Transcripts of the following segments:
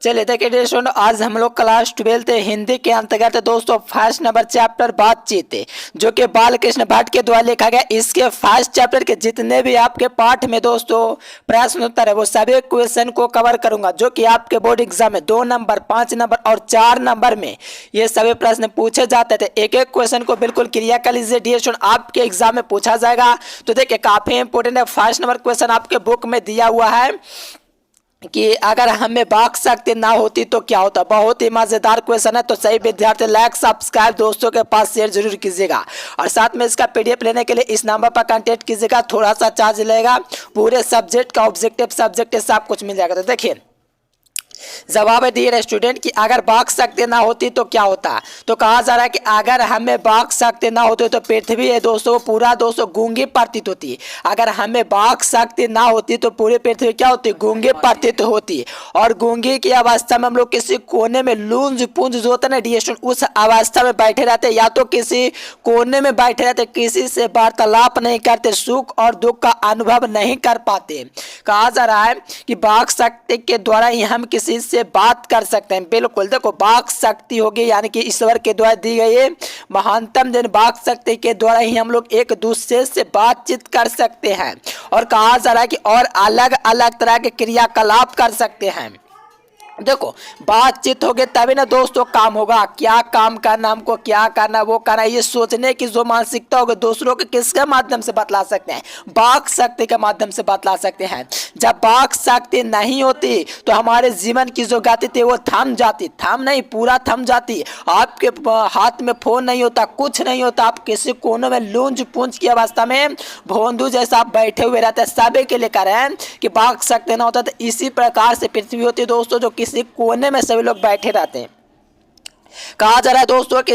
चलिए देखिए दोस्तों, आज हम लोग क्लास 12 हिंदी के अंतर्गत दोस्तों फर्स्ट नंबर चैप्टर बातचीत जो कि बालकृष्ण भट्ट के द्वारा लिखा गया। इसके फर्स्ट चैप्टर के जितने भी आपके पाठ में दोस्तों प्रश्न उत्तर है वो सभी क्वेश्चन को कवर करूंगा, जो कि आपके बोर्ड एग्जाम में 2 नंबर 5 नंबर और 4 नंबर में ये सभी प्रश्न पूछे जाते थे। एक एक क्वेश्चन को बिल्कुल क्लियर कर लीजिए, डियर आपके एग्जाम में पूछा जाएगा। तो देखिए काफी इंपोर्टेंट है। फर्स्ट नंबर क्वेश्चन आपके बुक में दिया हुआ है कि अगर हमें वाक शक्ति ना होती तो क्या होता। बहुत ही मजेदार क्वेश्चन है, तो सही विद्यार्थी लाइक सब्सक्राइब दोस्तों के पास शेयर जरूर कीजिएगा। और साथ में इसका पीडीएफ लेने के लिए इस नंबर पर कांटेक्ट कीजिएगा। थोड़ा सा चार्ज लगेगा, पूरे सब्जेक्ट का ऑब्जेक्टिव सब्जेक्ट सब कुछ मिल जाएगा। तो देखिए जवाब दिए रहे स्टूडेंट कि अगर वाक शक्ति ना होती तो क्या होता। तो कहा जा रहा है कि अगर हमें वाक शक्ति ना होती तो पृथ्वी है दोस्तों पूरा दोस्तों गूंगी प्रतीत होती। अगर हमें वाक शक्ति ना होती तो पूरी पृथ्वी क्या होती, गूंगी प्रतीत होती। और गूंगी की अवस्था में हम लोग किसी कोने में लूंज पुंज जो होता है ना डिस्टेंस, उस अवस्था में बैठे रहते, या तो किसी कोने में बैठे रहते, किसी से वार्तालाप नहीं करते, सुख और दुख का अनुभव नहीं कर पाते। कहा जा रहा है कि वाक शक्ति के द्वारा ही हम किसी से बात कर सकते हैं। बिल्कुल देखो वाक शक्ति होगी यानी कि ईश्वर के द्वारा दी गई महानतम दिन वाक शक्ति के द्वारा ही हम लोग एक दूसरे से बातचीत कर सकते हैं। और कहा जा रहा है कि और अलग अलग तरह के क्रियाकलाप कर सकते हैं। देखो बातचीत होगी तभी ना दोस्तों काम होगा। क्या काम करना, हमको क्या करना, वो करना, ये सोचने की जो मानसिकता होगी दूसरों के किसके माध्यम से बतला सकते हैं, वाक शक्ति के माध्यम से बतला सकते हैं। जब वाक शक्ति नहीं होती तो हमारे जीवन की जो गति थी वो थम जाती, थम नहीं पूरा थम जाती। आपके हाथ में फोन नहीं होता, कुछ नहीं होता, आप किसी कोने में लूंज पूंज की अवस्था में भोंदू जैसा आप बैठे हुए रहते हैं। सभी के लिए कह रहे हैं कि वाक शक्ति ना होता तो इसी प्रकार से पृथ्वी होती दोस्तों, जो किसी कोने में सभी लोग बैठे रहते हैं। कहा जा रहा है दोस्तों कि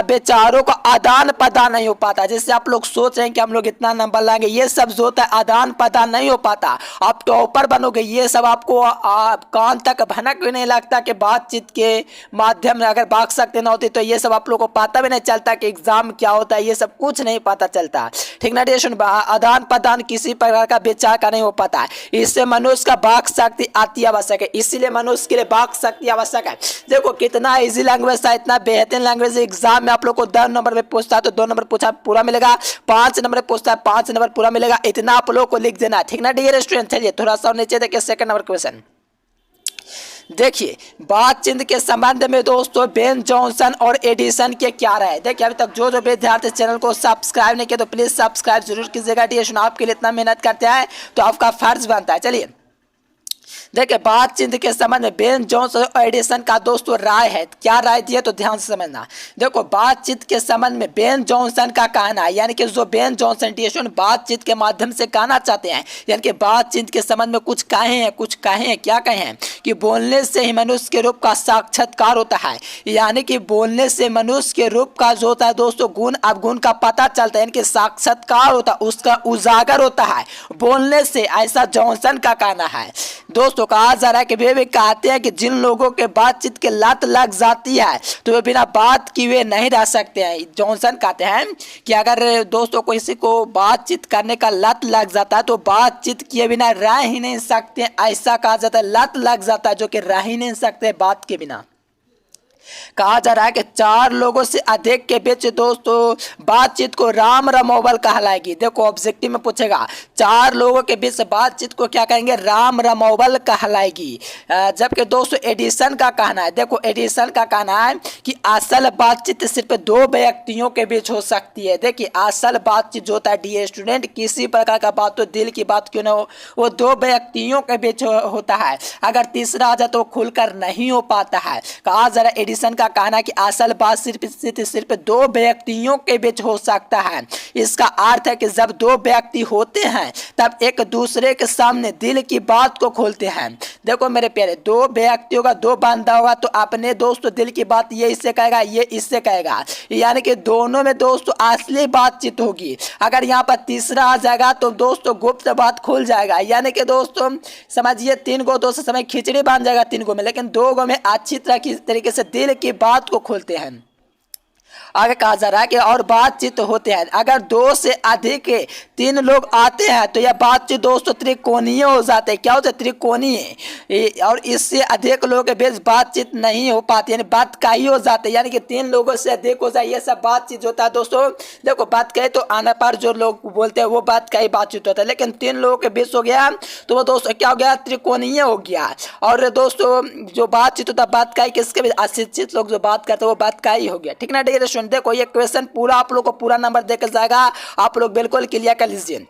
विचारों का आदान प्रदान नहीं हो पाता। जैसे आप लोग सोच रहे हैं कि हम लोग इतना नंबर लाएंगे, ये सब जो होता है आदान प्रदान नहीं हो पाता। आप टॉपर बनोगे, ये सब आपको कान तक भनक भी नहीं लगता कि बातचीत के माध्यम में अगर वाक शक्ति ना होती तो ये सब आप लोग को पता भी नहीं चलता कि एग्जाम क्या होता है, ये सब कुछ नहीं पता चलता। ठीक ना डियर, आदान प्रदान किसी प्रकार का विचार का नहीं हो पाता। इससे मनुष्य का वाक शक्ति अति आवश्यक है, इसीलिए मनुष्य के लिए वाक शक्ति आवश्यक है। देखो कितना इजी लैंग्वेज था, इतना बेहतरीन लैंग्वेज। एग्जाम में आप लोग को 10 नंबर में पूछता है तो 2 नंबर पूछा पूरा मिलेगा, 5 नंबर पूछता है 5 नंबर पूरा मिलेगा। इतना आप लोग को लिख देना, ठीक ना डियर स्टूडेंट। चलिए थोड़ा सा नीचे देखिए सेकंड नंबर क्वेश्चन। देखिए बातचीत के संबंध में दोस्तों बेन जॉनसन और एडिसन के क्या राय। देखिए अभी तक जो विद्यार्थी चैनल को सब्सक्राइब नहीं किया तो प्लीज सब्सक्राइब जरूर कीजिएगा डियर। आपके लिए इतना मेहनत करते हैं तो आपका फर्ज बनता है। चलिए देखिए बातचीत के संबंध में बेन जॉनसन और एडिसन का दोस्तों राय है। क्या राय दिए तो ध्यान से समझना। देखो बातचीत के संबंध में बेन जॉनसन का कहना है, यानी कि जो बेन जॉनसन बातचीत के माध्यम से कहना चाहते हैं, यानी कि बातचीत के संबंध में कुछ कहे हैं, क्या कहे हैं कि बोलने से ही मनुष्य के रूप का साक्षात्कार होता है। यानी कि बोलने से मनुष्य के रूप का जो होता है दोस्तों गुण अवगुण का पता चलता है, यानी कि साक्षात्कार होता है, उसका उजागर होता है बोलने से, ऐसा जॉनसन का कहना है दोस्तों। कहा जा रहा है कि वे भी कहते हैं कि जिन लोगों के बातचीत के लत लग जाती है तो वे बिना बात किए नहीं रह सकते हैं। जॉनसन कहते हैं कि अगर दोस्तों किसी को बातचीत करने का लत लग जाता है तो बातचीत किए बिना रह ही नहीं सकते, ऐसा कहा जाता है। लत लग जाता है जो कि रह ही नहीं सकते बात के बिना। कहा जा रहा है कि 4 लोगों से अधिक के बीच दोस्तों बातचीत को राम रमोबल कहलाएगी। देखो ऑब्जेक्टिव में पूछेगा 4 लोगों के बीच बातचीत को क्या कहेंगे, राम रमोबल कहलाएगी। जबकि दोस्तों एडिसन का कहना है, देखो एडिसन का कहना है कि असल बातचीत सिर्फ 2 व्यक्तियों के बीच हो सकती है। देखिए असल बातचीत जो होता है डियर स्टूडेंट, किसी प्रकार का बात तो दिल की बात क्यों ना हो, वो 2 व्यक्तियों के बीच होता है। अगर तीसरा आ जाए तो खुलकर नहीं हो पाता है। कहा जा रहा है एडिसन का कहना है कि असल बात सिर्फ 2 व्यक्तियों के बीच हो सकता है। इसका अर्थ है कि जब 2 व्यक्ति होते हैं तब एक दूसरे के सामने दिल की बात को खोलते हैं। देखो मेरे प्यारे, 2 व्यक्ति होगा, 2 बंदा होगा तो अपने दोस्तों दिल की बात ये इससे कहेगा, ये इससे कहेगा, यानी कि दोनों में दोस्तों असली बातचीत होगी। अगर यहाँ पर तीसरा आ जाएगा तो दोस्तों गुप्त बात खुल जाएगा, यानी कि दोस्तों समझिए 3 गो दोस्तों समय खिचड़ी बन जाएगा 3 गो में, लेकिन 2 गो में अच्छी तरह की तरीके से दिल की बात को खोलते हैं। आगे कहा जा रहा है कि और बातचीत होते हैं, अगर 2 से अधिक 3 लोग आते हैं तो यह बातचीत दोस्तों त्रिकोणीय हो जाते हैं। क्या होता है? त्रिकोणीय। और इससे अधिक लोगों के बीच बातचीत नहीं हो पाती, यानी बात का ही हो जाते हैं, यानी कि 3 लोगों से अधिक हो जाए, ये सब बातचीत होता है दोस्तों। देखो बात कहे तो आने पर जो लोग बोलते हैं वो बात का ही बातचीत होता है, लेकिन 3 लोगों के बीच हो गया तो वो दोस्तों क्या हो गया? त्रिकोणीय हो गया। और दोस्तों जो बातचीत होता है बात का ही किसके बीच? अशिक्षित लोग जो बात करते हैं वो बात का ही हो गया। ठीक ना? देखो ये क्वेश्चन पूरा आप लोग को पूरा नंबर देकर जाएगा, आप लोग बिल्कुल क्लियर कर लीजिए।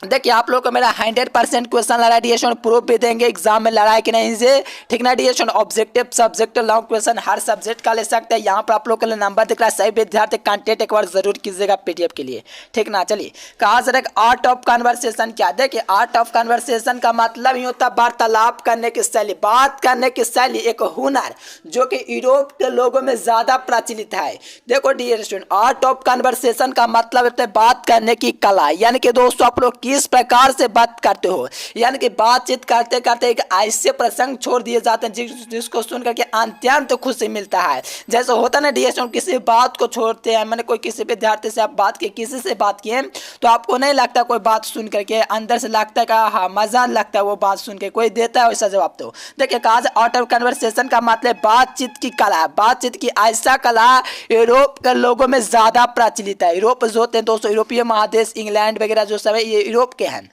देखिए आप लोग को मेरा 100% क्वेश्चन लड़ा डिएशन प्रूफ भी देंगे एग्जाम में लड़ा है कि नहीं से। ठीक ना डिएशन? ऑब्जेक्टिव सब्जेक्टिव लॉन्ग क्वेश्चन हर सब्जेक्ट का ले सकते हैं। यहाँ पर आप लोग के लिए नंबर दिख रहा है, सही विद्यार्थी कांटेक्ट एक बार जरूर कीजिएगा पीडीएफ के लिए। ठीक ना? चलिए कहा जा रहा है आर्ट ऑफ कन्वर्सेशन क्या? देखिए आर्ट ऑफ कन्वर्सेशन का मतलब ही होता है वार्तालाप करने की शैली, बात करने की शैली, एक हुनर जो कि यूरोप के लोगों में ज्यादा प्रचलित है। देखो dear student, art of conversation का मतलब होता है बात करने की कला, यानी कि दोस्तों आप लोग किस प्रकार से बात करते हो, यानी कि बातचीत करते करते एक ऐसे प्रसंग छोड़ दिए जाते हैं जिसको सुन करके अत्यंत खुशी मिलता है। जैसे होता है ना डिएशन, किसी बात को छोड़ते हैं, मैंने कोई किसी विद्यार्थी से आप बात किए, किसी से बात किए तो आपको नहीं लगता कोई बात सुन करके अंदर से लगता है कि हाँ मजा लगता है वो बात सुन के, कोई देता है वैसा जवाब। तो देखिए कहा जाए आर्ट ऑफ कन्वर्सेशन का मतलब बातचीत की कला, बातचीत की ऐसा कला यूरोप के लोगों में ज्यादा प्रचलित है। यूरोप जो होते हैं दोस्तों, यूरोपीय महादेश, इंग्लैंड वगैरह जो सब है ये यूरोप के हैं,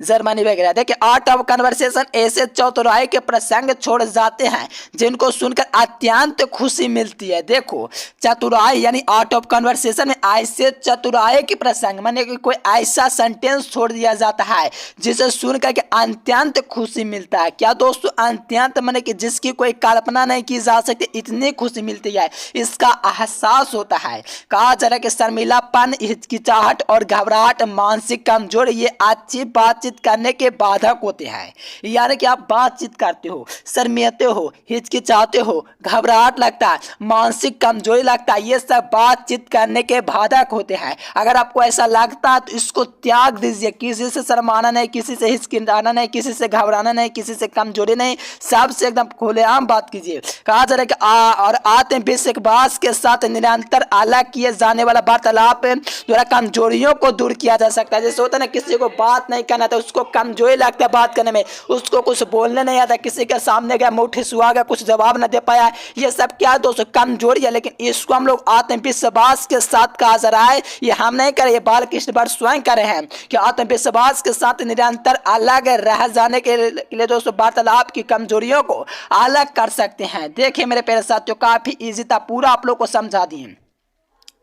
जर्मनी वगैरह। देखिए आर्ट ऑफ कन्वर्सेशन ऐसे चौतराहे के प्रसंग छोड़ जाते हैं जिनको सुनकर अत्यंत खुशी मिलती है। देखो चतुराई यानी आर्ट ऑफ कन्वर्सेशन में ऐसे चतुराहे के प्रसंग माने कि कोई ऐसा सेंटेंस छोड़ दिया जाता है जिसे सुनकर के अत्यंत खुशी मिलता है। क्या दोस्तों? अत्यंत माने कि जिसकी कोई कल्पना नहीं की जा सकती, इतनी खुशी मिलती है, इसका एहसास होता है। कहा जा रहा है कि शर्मिलापन, हिचकिचाहट और घबराहट, मानसिक कमजोर ये अच्छी बातचीत करने के बाधक होते हैं। यानी कि आप बातचीत करते हो, शर्मियाते हो, हिचकिचाते हो, घबराहट लगता है, मानसिक कमजोरी लगता है, ये सब बातचीत करने के बाधक होते हैं। अगर आपको ऐसा लगता है तो इसको त्याग दीजिए। किसी से शर्माना नहीं, किसी से हिचकिचाना नहीं, किसी से घबराना नहीं, किसी से कमजोरी नहीं, सबसे एकदम खुलेआम बात कीजिए। कहा जा रहा है कि और आत्मविश्वास के साथ निरंतर अलग किए जाने वाला वार्तालाप द्वारा कमजोरियों को दूर किया जा सकता है। जैसे होता है ना, किसी को बात नहीं करना था, उसको कमजोरी लगता है बात करने में, उसको कुछ बोलने नहीं आता, किसी के सामने गया मुंह ठिसुआ गया, कुछ जवाब न दे पाया, ये सब क्या है दोस्तों? कमजोरी है। लेकिन इसको हम लोग आत्मविश्वास के साथ कहा जा रहा है, ये हम नहीं कर रहे, ये बालकृष्ण भट्ट स्वयं कर रहे हैं कि आत्मविश्वास के साथ निरंतर अलग रह जाने के लिए दोस्तों वार्तालाप की कमजोरियों को अलग कर सकते हैं। देखिए मेरे प्यारे साथियों, काफी इजी था, पूरा आप लोग को समझा दिए।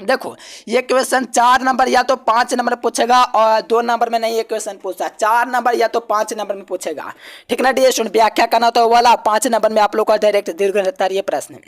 देखो ये क्वेश्चन 4 नंबर या तो 5 नंबर पूछेगा और 2 नंबर में नहीं, ये क्वेश्चन पूछता 4 नंबर या तो 5 नंबर में पूछेगा। ठीक ना डियर स्टूडेंट? व्याख्या करना तो वाला 5 नंबर में आप लोग का डायरेक्ट दीर्घ प्रश्न।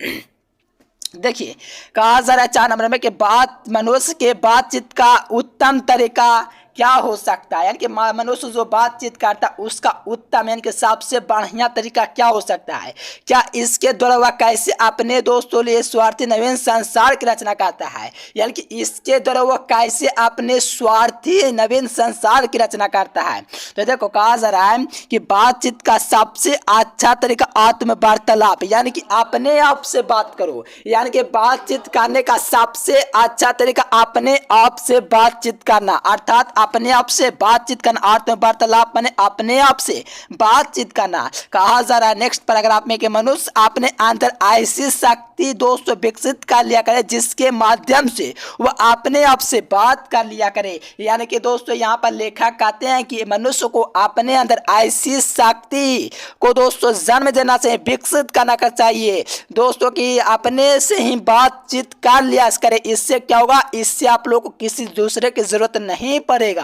देखिए कहा जा रहा है 4 नंबर में कि बात मनुष्य के बातचीत का उत्तम तरीका क्या हो सकता है, यानी कि मनुष्य जो बातचीत करता है उसका उत्तम यानी कि सबसे बढ़िया तरीका क्या हो सकता है? क्या इसके द्वारा वह कैसे अपने दोस्तों लिए स्वार्थी नवीन संसार की रचना करता है, यानी कि इसके द्वारा वह कैसे अपने स्वार्थी नवीन संसार की रचना करता है। तो देखो कहा जा रहा है कि बातचीत का सबसे अच्छा तरीका आत्म वार्तालाप, यानी कि अपने आप से बात करो, यानी कि बातचीत करने का सबसे अच्छा तरीका अपने आप से बातचीत करना, अर्थात अपने आप से बातचीत करना। आत्म वार्तालाप माने अपने आप से बातचीत करना। कहा जा रहा है नेक्स्ट पैराग्राफ में कि मनुष्य अपने अंदर ऐसी शक्ति दोस्तों विकसित कर लिया करे जिसके माध्यम से वह अपने आप से बात कर लिया करे। यानी कि दोस्तों यहाँ पर लेखक कहते हैं कि मनुष्य को अपने अंदर ऐसी शक्ति को दोस्तों जन्म देना चाहिए, विकसित करना चाहिए दोस्तों कि अपने से ही बातचीत कर लिया करे। इससे क्या होगा? इससे आप लोग को किसी दूसरे की जरूरत नहीं पड़ेगा।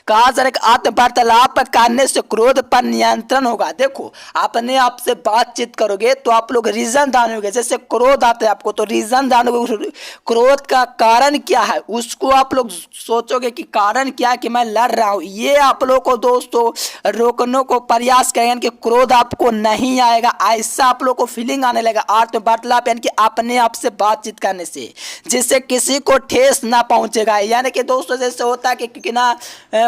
कहा जा रहा है आत्म वार्तालाप करने से क्रोध पर नियंत्रण होगा। देखो अपने आप से बातचीत करोगे तो आप लोग रीजन जानोगे। जैसे क्रोध आता है आपको तो रीजन जानोगे, क्रोध का कारण क्या है उसको आप लोग सोचोगे कि कारण क्या है कि मैं लड़ रहा हूँ। ये आप लोग को दोस्तों रोकने को प्रयास करेंगे कि क्रोध आपको नहीं आएगा, ऐसा आप लोग को फीलिंग आने लगेगा। आत्म वार्तालाप यानी कि अपने आप से बातचीत करने से जिससे किसी को ठेस ना पहुंचेगा। यानी कि दोस्तों जैसे होता है कि ना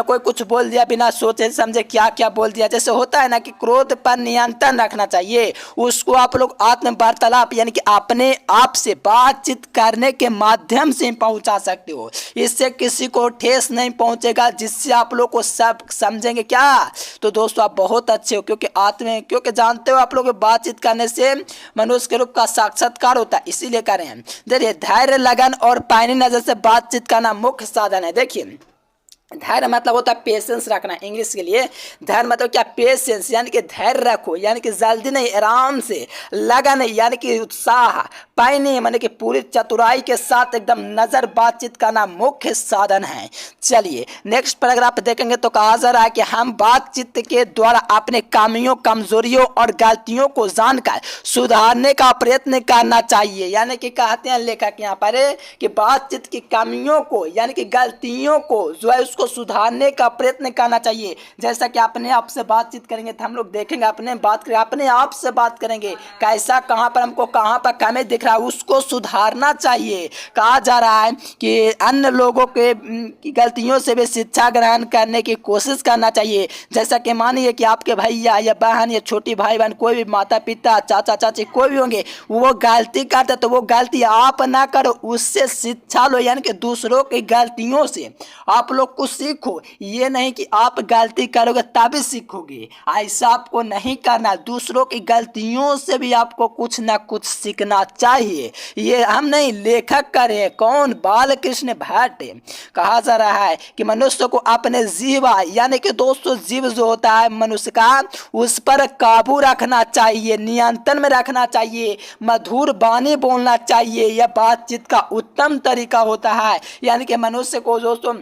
कोई कुछ बोल दिया बिना सोचे समझे क्या क्या बोल दिया, जैसे होता है ना कि क्रोध पर नियंत्रण रखना चाहिए। उसको आप लोग आत्म वार्तालाप यानी कि अपने आप से बातचीत करने के माध्यम से पहुंचा सकते हो। इससे किसी को ठेस नहीं पहुंचेगा, जिससे आप लोग को सब समझेंगे क्या। तो दोस्तों आप बहुत अच्छे हो, क्योंकि जानते हो आप लोग बातचीत करने से मनुष्य के रूप का साक्षात्कार होता है, इसीलिए कर रहे हैं। देखिए धैर्य, लगन और पैनी नजर से बातचीत करना मुख्य साधन है। देखिए धैर्य मतलब होता है पेशेंस रखना, इंग्लिश के लिए धैर्य मतलब क्या, पेशेंस यानी कि धैर्य रखो यानी कि जल्दी नहीं, आराम से। लगन यानी कि उत्साह, पैनी माने कि पूरी चतुराई के साथ एकदम नजर बातचीत करना मुख्य साधन है। चलिए नेक्स्ट पैराग्राफ देखेंगे तो कहा जा रहा है कि हम बातचीत के द्वारा अपने खामियों, कमजोरियों और गलतियों को जानकर सुधारने का प्रयत्न करना चाहिए। यानी कि कहते हैं लेखक यहाँ पर कि बातचीत की कमियों को यानी कि गलतियों को जो है उसको सुधारने का प्रयत्न करना चाहिए। जैसा कि अपने आप से बातचीत करेंगे तो हम लोग देखेंगे, अपने आप से बात करेंगे कैसा, कहाँ पर हमको कहाँ पर कमी दिख रहा है उसको सुधारना चाहिए। कहा जा रहा है कि अन्य लोगों के की गलतियों से भी शिक्षा ग्रहण करने की कोशिश करना चाहिए। जैसा कि मानिए कि आपके भैया या बहन या छोटी भाई बहन, कोई भी माता पिता, चाचा चाची कोई भी होंगे, वो गलती करते तो वो गलती आप ना करो, उससे शिक्षा लो। यानी कि दूसरों की गलतियों से आप लोग कुछ सीखो, ये नहीं कि आप गलती करोगे तभी सीखोगे, ऐसा आपको नहीं करना। दूसरों की गलतियों से भी आपको कुछ ना कुछ सीखना चाहिए। ये हम नहीं, लेखक करे कौन, बालकृष्ण भट्ट। कहा जा रहा है कि मनुष्य को अपने जीवा यानी कि दोस्तों जीव जो होता है मनुष्य का, उस पर काबू रखना चाहिए, नियंत्रण में रखना चाहिए, मधुर वाणी बोलना चाहिए। यह बातचीत का उत्तम तरीका होता है। यानी कि मनुष्य को दोस्तों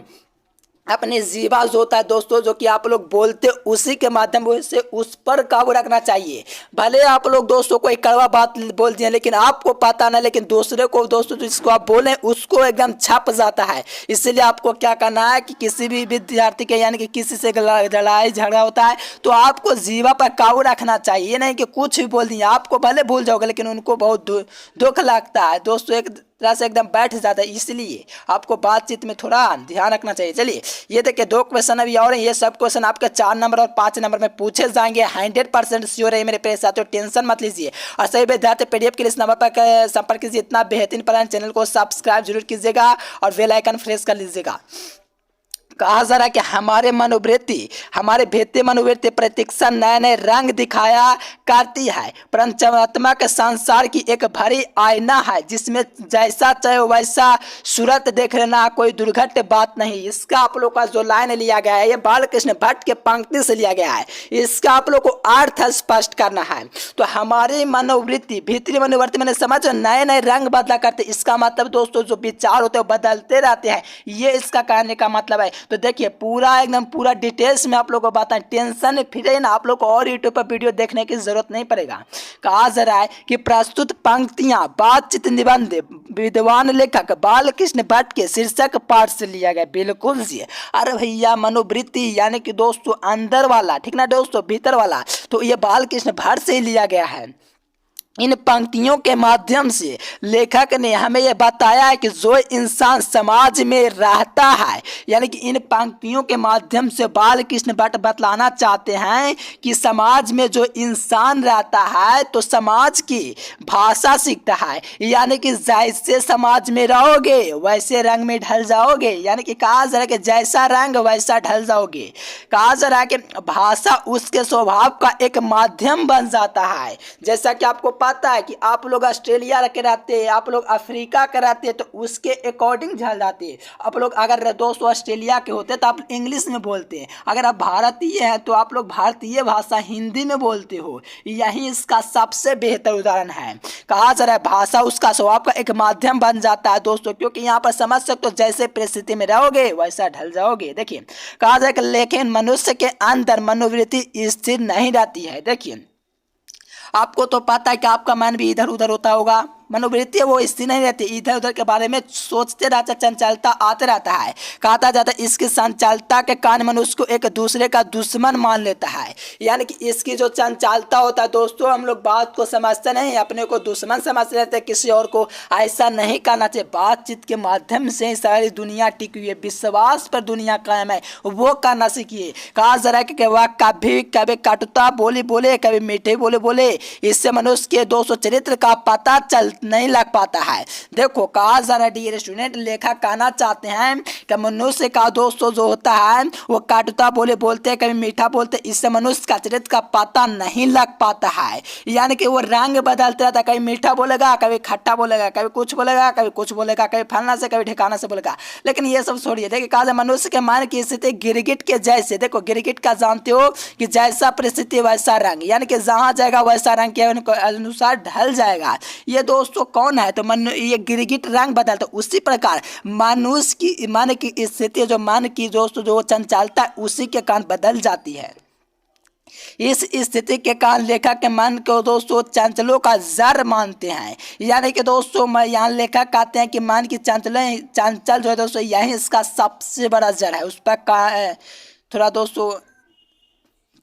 अपने जीवा जो होता है दोस्तों, जो कि आप लोग बोलते उसी के माध्यम से उस पर काबू रखना चाहिए। भले आप लोग दोस्तों को एक कड़वा बात बोल दिए लेकिन आपको पता ना, लेकिन दूसरे को दोस्तों जिसको आप बोले उसको एकदम छप जाता है। इसलिए आपको क्या करना है कि किसी भी विद्यार्थी के यानी कि किसी से लड़ाई झगड़ा होता है तो आपको जीवा पर काबू रखना चाहिए। ये नहीं कि कुछ भी बोल दिए, आपको भले भूल जाओगे लेकिन उनको बहुत दुख लगता है दोस्तों, एक तरह से एकदम बैठ जाता है। इसलिए आपको बातचीत में थोड़ा ध्यान रखना चाहिए। चलिए ये देखिए 2 क्वेश्चन अभी और हैं, ये सब क्वेश्चन आपके 4 नंबर और 5 नंबर में पूछे जाएंगे। 100% श्योर है मेरे प्यारे साथियों, टेंशन मत लीजिए। और सही विद्यार्थी पीडीएफ के लिए इस नंबर पर संपर्क कीजिए। इतना बेहतरीन प्लान, चैनल को सब्सक्राइब जरूर कीजिएगा और बेल आइकन प्रेस कर लीजिएगा। कहा जा रहा है कि हमारे भेत्य मनोवृत्ति प्रतीक्षा नए नए रंग दिखाया करती है। पंचमात्मक संसार की एक भरी आईना है जिसमें जैसा चाहे वैसा सूरत देख लेना कोई दुर्घट बात नहीं। इसका आप लोग का जो लाइन लिया गया है ये बालकृष्ण भट्ट के पंक्ति से लिया गया है। इसका आप लोग को अर्थ स्पष्ट करना है। तो हमारी मनोवृत्ति, भीतरी मनोवृत्ति मैंने समझो नए नए रंग बदला करते, इसका मतलब दोस्तों जो विचार होते हैं बदलते रहते हैं, ये इसका कहने का मतलब है। तो देखिए पूरा डिटेल्स में आप लोगों को बताएं, टेंशन फ्री ना, आप लोग को और यूट्यूब पर वीडियो देखने की जरूरत नहीं पड़ेगा। कहा जा रहा है कि प्रस्तुत पंक्तियां बातचीत निबंध विद्वान लेखक बालकृष्ण भट्ट के शीर्षक पाठ से लिया गया। बिल्कुल जी, अरे भैया मनोवृत्ति यानी कि दोस्तों अंदर वाला, ठीक ना दोस्तों, भीतर वाला, तो ये बालकृष्ण भट्ट से ही लिया गया है। इन पंक्तियों के माध्यम से लेखक ने हमें यह बताया है कि जो इंसान समाज में रहता है, यानी कि इन पंक्तियों के माध्यम से बालकृष्ण भट्ट बतलाना चाहते हैं कि समाज में जो इंसान रहता है तो समाज की भाषा सीखता है। यानी कि जैसे समाज में रहोगे वैसे रंग में ढल जाओगे। यानी कि कहा जा रहा है कि जैसा रंग वैसा ढल जाओगे। कहा जा रहा है कि भाषा उसके स्वभाव का एक माध्यम बन जाता है। जैसा कि आपको पता है कि आप लोग ऑस्ट्रेलिया के रहते हैं, आप लोग अफ्रीका के रहते हैं, तो उसके अकॉर्डिंग ढल जाते हैं। आप लोग अगर दोस्तों ऑस्ट्रेलिया के होते तो आप इंग्लिश में बोलते हैं, अगर आप भारतीय हैं तो आप लोग भारतीय भाषा हिंदी में बोलते हो। यही इसका सबसे बेहतर उदाहरण है। कहा जा रहा है भाषा उसका स्वभाव का एक माध्यम बन जाता है दोस्तों, क्योंकि यहाँ पर समझ सकते हो जैसे परिस्थिति में रहोगे वैसा ढल जाओगे। देखिए कहा जाए कि लेकिन मनुष्य के अंदर मनोवृत्ति स्थिर नहीं रहती है। देखिए आपको तो पता है कि आपका मन भी इधर उधर होता होगा, मनोवृत्ति है वो स्थिर नहीं रहती, इधर उधर के बारे में सोचते रहता, चंचलता आते रहता है। कहा जाता है इसकी चंचलता के कारण मनुष्य को एक दूसरे का दुश्मन मान लेता है। यानी कि इसकी जो चंचलता होता है दोस्तों, हम लोग बात को समझते नहीं, अपने को दुश्मन समझ लेते, किसी और को ऐसा नहीं करना चाहिए। बातचीत के माध्यम से सारी दुनिया टिकी हुई है, विश्वास पर दुनिया कायम है, वो करना सीखिए। कहा जरा कि वह कभी कभी कटुता बोली बोले, कभी मीठे बोले बोले, इससे मनुष्य के दोस्तों चरित्र का पता चल नहीं लग पाता है। देखो कहा जरा डियर स्टूडेंट, लेखक कहना चाहते हैं कि मनुष्य का दोस्तों जो होता है वो कटुता बोले बोलते हैं, कभी मीठा बोलते, इससे मनुष्य का चरित्र का पता नहीं लग पाता है। यानी कि वो रंग बदलते रहता है, कभी मीठा बोलेगा, कभी खट्टा बोलेगा, कभी कुछ बोलेगा, कभी कुछ बोलेगा, कभी फलना से कभी ठिकाना से बोलेगा। लेकिन ये सब छोड़िए, देखिए कहा मनुष्य के मन की स्थिति गिरगिट के जैसे, देखो गिरगिट का जानते हो कि जैसा परिस्थिति वैसा रंग, यानी कि जहाँ जाएगा वैसा रंग के अनुसार ढल जाएगा। ये दोस्तों कौन है, तो ये गिरगिट रंग बदलता, उसी प्रकार मनुष्य की मन की स्थिति, जो मन की दोस्तों जो चंचलता उसी के कारण बदल जाती है। इस स्थिति के कारण लेखक के मन को दोस्तों चंचलों का जड़ मानते हैं। यानी कि दोस्तों मैं यहाँ लेखक कहते हैं कि मन की चंचल जो है दोस्तों यही इसका सबसे बड़ा जड़ है। उस पर थोड़ा दोस्तों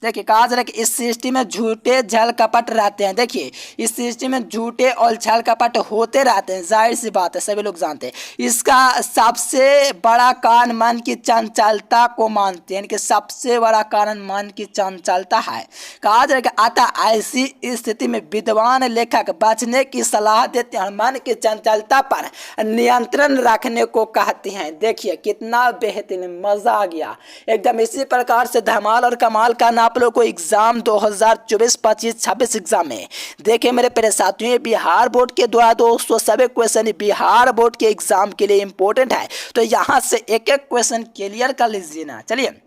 देखिए कहा जा रहा है कि इस सृष्टि में झूठे छल कपट रहते हैं। देखिए इस सृष्टि में झूठे और छल कपट होते रहते हैं, जाहिर सी बात है, सभी लोग जानते हैं। इसका सबसे बड़ा कारण मन की चंचलता को मानते हैं, यानी कि सबसे बड़ा कारण मन की चंचलता है। कहा जा रहा है कि अतः ऐसी स्थिति में विद्वान लेखक बचने की सलाह देते हैं, मन की चंचलता पर नियंत्रण रखने को कहते हैं। देखिए कितना बेहतरीन, मजा आ गया एकदम। इसी प्रकार से धमाल और कमाल का आप लोग को एग्जाम 2024, 25, 26 एग्जाम में देखिए मेरे प्यारे साथियों, बिहार बोर्ड के द्वारा दोस्तों सभी क्वेश्चन बिहार बोर्ड के एग्जाम के लिए इंपॉर्टेंट है, तो यहां से एक एक क्वेश्चन क्लियर कर लीजिए ना। चलिए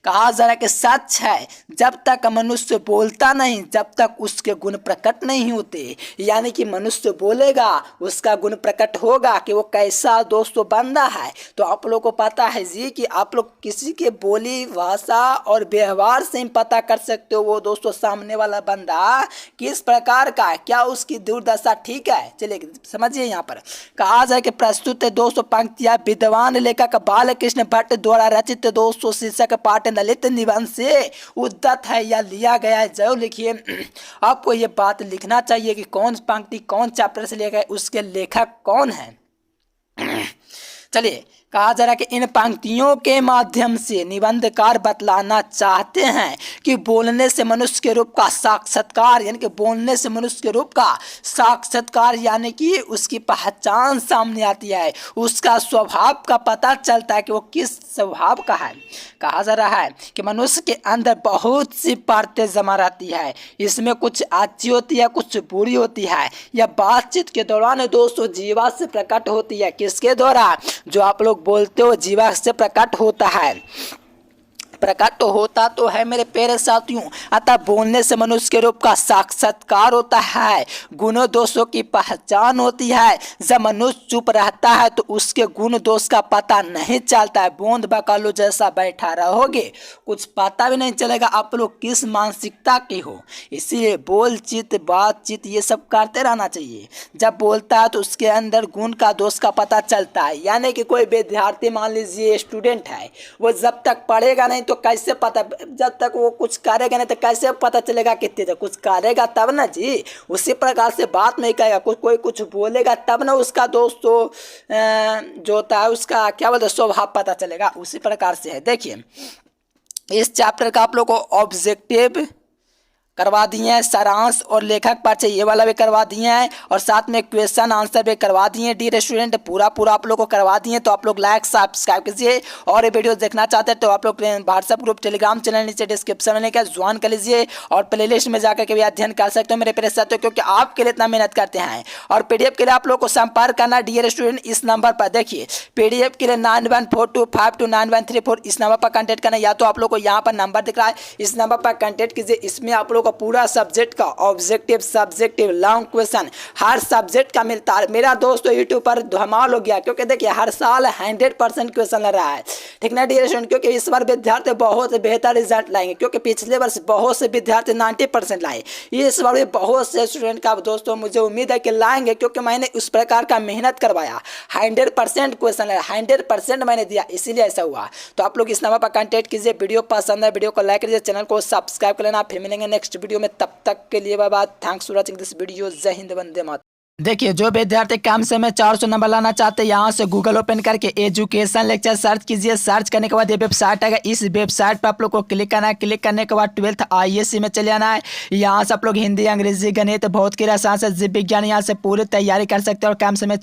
कहा जा रहा है कि सच है जब तक मनुष्य बोलता नहीं, जब तक उसके गुण प्रकट नहीं होते। यानी कि मनुष्य बोलेगा उसका गुण प्रकट होगा कि वो कैसा दोस्तों बंदा है। तो आप लोग को पता है जी कि आप लोग किसी के बोली भाषा और व्यवहार से ही पता कर सकते हो वो दोस्तों सामने वाला बंदा किस प्रकार का है, क्या उसकी दुर्दशा ठीक है। चलिए समझिए, यहाँ पर कहा जाए कि प्रस्तुत है दोस्तों पंक्तियां विद्वान लेखक बालकृष्ण भट्ट द्वारा रचित दोस्तों शीर्षक पाठ ललित निबंध से उद्धत है या लिया गया है। जरूर लिखिए, आपको ये बात लिखना चाहिए कि कौन पंक्ति कौन चैप्टर से लिया गया, उसके लेखक कौन है। चलिए कहा जा रहा है कि इन पंक्तियों के माध्यम से निबंधकार बतलाना चाहते हैं कि बोलने से मनुष्य के रूप का साक्षात्कार, यानी कि बोलने से मनुष्य के रूप का साक्षात्कार, यानी कि उसकी पहचान सामने आती है, उसका स्वभाव का पता चलता है कि वो किस स्वभाव का है। कहा जा रहा है कि मनुष्य के अंदर बहुत सी परतें जमा रहती है, इसमें कुछ अच्छी होती है, कुछ बुरी होती है। यह बातचीत के दौरान दोस्तों जीवा से प्रकट होती है। किसके द्वारा, जो आप लोग बोलते हो जीवा से प्रकट होता है, प्रकट तो होता तो है मेरे प्यारे साथियों। अतः बोलने से मनुष्य के रूप का साक्षात्कार होता है, गुणों दोषों की पहचान होती है। जब मनुष्य चुप रहता है तो उसके गुण दोष का पता नहीं चलता है। बूंद बकालू जैसा बैठा रहोगे, कुछ पता भी नहीं चलेगा आप लोग किस मानसिकता के हो। इसीलिए बोलचित बातचीत ये सब करते रहना चाहिए। जब बोलता है तो उसके अंदर गुण का दोष का पता चलता है। यानी कि कोई विद्यार्थी मान लीजिए स्टूडेंट है, वो जब तक पढ़ेगा नहीं तो कैसे पता, जब तक वो कुछ करेगा नहीं तो कैसे पता चलेगा कितने तक कुछ करेगा तब ना जी। उसी प्रकार से बात नहीं करेगा, कोई कुछ बोलेगा तब ना उसका दोस्तों जो होता है उसका क्या बोलते स्वभाव पता चलेगा। उसी प्रकार से है। देखिए इस चैप्टर का आप लोग को ऑब्जेक्टिव करवा दिए हैं, सारांश और लेखक परिचय ये वाला भी करवा दिए हैं, और साथ में क्वेश्चन आंसर भी करवा दिए हैं। डियर स्टूडेंट पूरा आप लोग को करवा दिए। तो आप लोग लाइक सब्सक्राइब कीजिए, और ये वीडियो देखना चाहते हैं तो आप लोग व्हाट्सएप ग्रुप टेलीग्राम चैनल नीचे डिस्क्रिप्शन में लेकर ज्वाइन कर लीजिए, और प्ले लिस्ट में जाकर के भी अध्ययन कर सकते हो मेरे प्यारे साथियों, क्योंकि आपके लिए इतना मेहनत करते हैं। और PDF के लिए आप लोग को संपर्क करना डियर स्टूडेंट इस नंबर पर। देखिए PDF के लिए 9142529134 इस नंबर पर कॉन्टेक्ट करना, या तो आप लोग को यहाँ पर नंबर दिख रहा है, इस नंबर पर कॉन्टेक्ट कीजिए। इसमें आप लोग लोग को पूरा सब्जेक्ट का ऑब्जेक्टिव, सब्जेक्टिव, लॉन्ग क्वेश्चन हर सब्जेक्ट का मिलता है। मेरा दोस्तों यूट्यूब पर धमाल हो गया, क्योंकि देखिए हर साल 100% क्वेश्चन रहा है, ठीक ना डियर स्टूडेंट। क्योंकि इस बार विद्यार्थी बहुत बेहतर रिजल्ट लाएंगे, क्योंकि पिछले वर्ष बहुत से विद्यार्थी 90% लाए, इस बार भी बहुत से स्टूडेंट का दोस्तों मुझे उम्मीद है कि लाएंगे, क्योंकि मैंने उस प्रकार का मेहनत करवाया। 100% क्वेश्चन है, 100% मैंने दिया, इसीलिए ऐसा हुआ। तो आप लोग इस नंबर पर कांटेक्ट कीजिए। वीडियो पसंद है वीडियो को लाइक कीजिए, चैनल को सब्सक्राइब कर लेना। फिर मिलेंगे नेक्स्ट वीडियो में, तब तक के लिए bye bye. Thanks for watching this video. जय हिंद, वंदे मातरम। देखिए जो विद्यार्थी कम समय में 400 नंबर लाना चाहते हैं, यहाँ से गूगल ओपन करके एजुकेशन लेक्चर सर्च कीजिए। सर्च करने के बाद ये वेबसाइट आएगा, इस वेबसाइट पर आप लोग को क्लिक करना है। क्लिक करने के बाद 12th ISC में चले जाना है। यहाँ से आप लोग हिंदी, अंग्रेजी, गणित, भौतिक, रसायन, जीव विज्ञान यहाँ से पूरी तैयारी कर सकते हैं और कम समय